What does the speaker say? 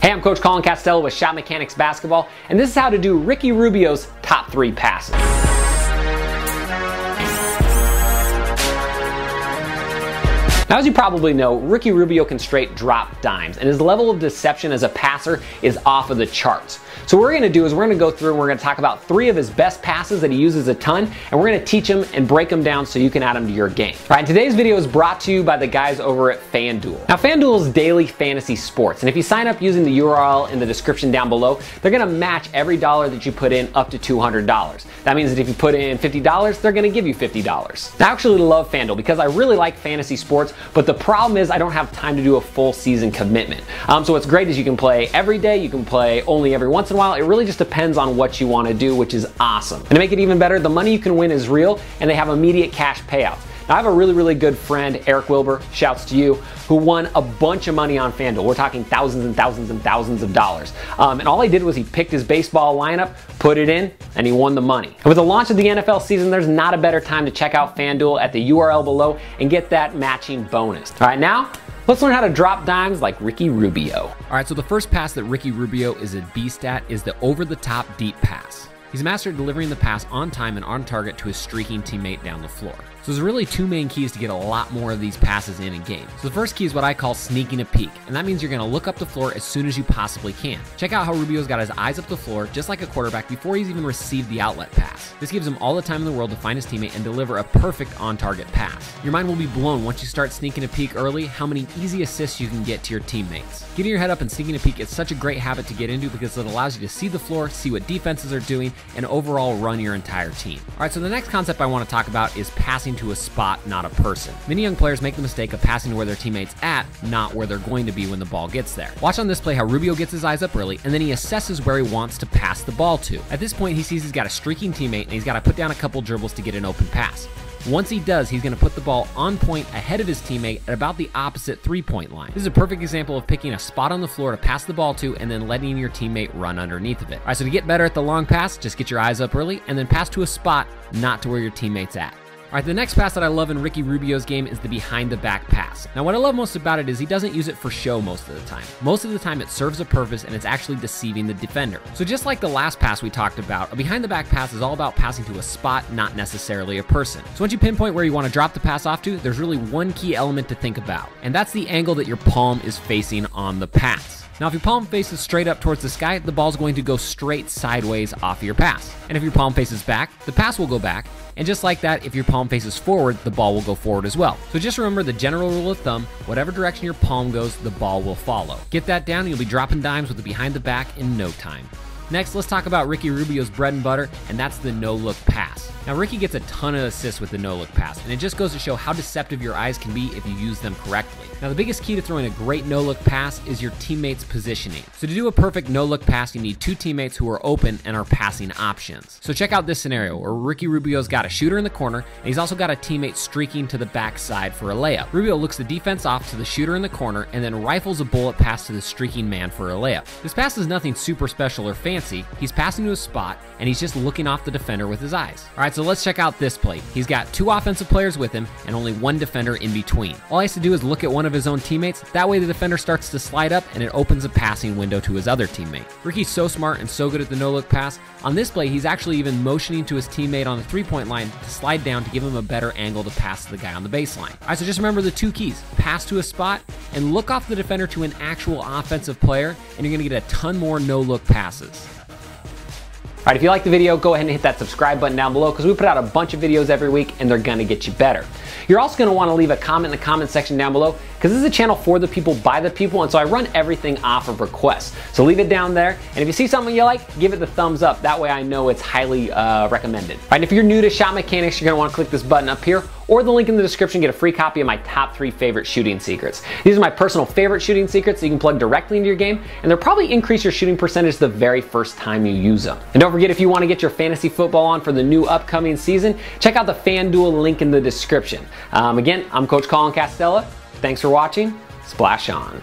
Hey, I'm Coach Colin Castello with Shot Mechanics Basketball, and this is how to do Ricky Rubio's top 3 passes. Now, as you probably know, Ricky Rubio can straight drop dimes, and his level of deception as a passer is off of the charts. So what we're going to do is we're going to go through and we're going to talk about 3 of his best passes that he uses a ton, and we're going to teach them and break them down so you can add them to your game. All right, today's video is brought to you by the guys over at FanDuel. Now, FanDuel is daily fantasy sports, and if you sign up using the URL in the description down below, they're going to match every dollar that you put in up to $200. That means that if you put in $50, they're going to give you $50. I actually love FanDuel because I really like fantasy sports, but the problem is I don't have time to do a full season commitment. So what's great is you can play every day, you can play only every once in a while. It really just depends on what you want to do, which is awesome. And to make it even better, the money you can win is real and they have immediate cash payouts. Now, I have a really good friend, Eric Wilbur, shouts to you, who won a bunch of money on FanDuel. We're talking thousands and thousands and thousands of dollars. And all he did was he picked his baseball lineup, put it in, and he won the money. And with the launch of the NFL season, there's not a better time to check out FanDuel at the URL below and get that matching bonus. All right, now, let's learn how to drop dimes like Ricky Rubio. All right, so the first pass that Ricky Rubio is a beast at is the over-the-top deep pass. He's mastered delivering the pass on time and on target to his streaking teammate down the floor. So there's really 2 main keys to get a lot more of these passes in a game. So the first key is what I call sneaking a peek, and that means you're gonna look up the floor as soon as you possibly can. Check out how Rubio's got his eyes up the floor, just like a quarterback, before he's even received the outlet pass. This gives him all the time in the world to find his teammate and deliver a perfect on-target pass. Your mind will be blown once you start sneaking a peek early, how many easy assists you can get to your teammates. Getting your head up and sneaking a peek is such a great habit to get into because it allows you to see the floor, see what defenses are doing, and overall run your entire team. All right, so the next concept I want to talk about is passing to a spot, not a person. Many young players make the mistake of passing to where their teammate's at, not where they're going to be when the ball gets there. Watch on this play how Rubio gets his eyes up early, and then he assesses where he wants to pass the ball to. At this point, he sees he's got a streaking teammate, and he's got to put down a couple dribbles to get an open pass. Once he does, he's going to put the ball on point ahead of his teammate at about the opposite 3-point line. This is a perfect example of picking a spot on the floor to pass the ball to and then letting your teammate run underneath of it. All right, so to get better at the long pass, just get your eyes up early and then pass to a spot, not to where your teammate's at. All right, the next pass that I love in Ricky Rubio's game is the behind the back pass. Now, what I love most about it is he doesn't use it for show most of the time. Most of the time it serves a purpose and it's actually deceiving the defender. So just like the last pass we talked about, a behind the back pass is all about passing to a spot, not necessarily a person. So once you pinpoint where you want to drop the pass off to, there's really one key element to think about, and that's the angle that your palm is facing on the pass. Now, if your palm faces straight up towards the sky, the ball's going to go straight sideways off of your pass. And if your palm faces back, the pass will go back. And just like that, if your palm faces forward, the ball will go forward as well. So just remember the general rule of thumb, whatever direction your palm goes, the ball will follow. Get that down and you'll be dropping dimes with the behind the back in no time. Next, let's talk about Ricky Rubio's bread and butter, and that's the no-look pass. Now, Ricky gets a ton of assists with the no-look pass, and it just goes to show how deceptive your eyes can be if you use them correctly. Now, the biggest key to throwing a great no-look pass is your teammate's positioning. So to do a perfect no-look pass, you need 2 teammates who are open and are passing options. So check out this scenario where Ricky Rubio's got a shooter in the corner, and he's also got a teammate streaking to the backside for a layup. Rubio looks the defense off to the shooter in the corner and then rifles a bullet pass to the streaking man for a layup. This pass is nothing super special or fancy. He's passing to a spot, and he's just looking off the defender with his eyes. All right, so let's check out this play. He's got 2 offensive players with him and only 1 defender in between. All he has to do is look at one of his own teammates. That way the defender starts to slide up and it opens a passing window to his other teammate. Ricky's so smart and so good at the no-look pass. On this play, he's actually even motioning to his teammate on the 3-point line to slide down to give him a better angle to pass to the guy on the baseline. All right, so just remember the 2 keys. Pass to a spot and look off the defender to an actual offensive player, and you're gonna get a ton more no-look passes. All right, if you like the video, go ahead and hit that subscribe button down below because we put out a bunch of videos every week and they're gonna get you better. You're also gonna wanna leave a comment in the comment section down below because this is a channel for the people, by the people, and so I run everything off of requests. So leave it down there, and if you see something you like, give it the thumbs up. That way I know it's highly recommended. All right, if you're new to Shot Mechanics, you're gonna wanna click this button up here or the link in the description, get a free copy of my top 3 favorite shooting secrets. These are my personal favorite shooting secrets that you can plug directly into your game, and they'll probably increase your shooting percentage the very first time you use them. And don't forget, if you want to get your fantasy football on for the new upcoming season, check out the FanDuel link in the description. Again, I'm Coach Colin Castello. Thanks for watching. Splash on.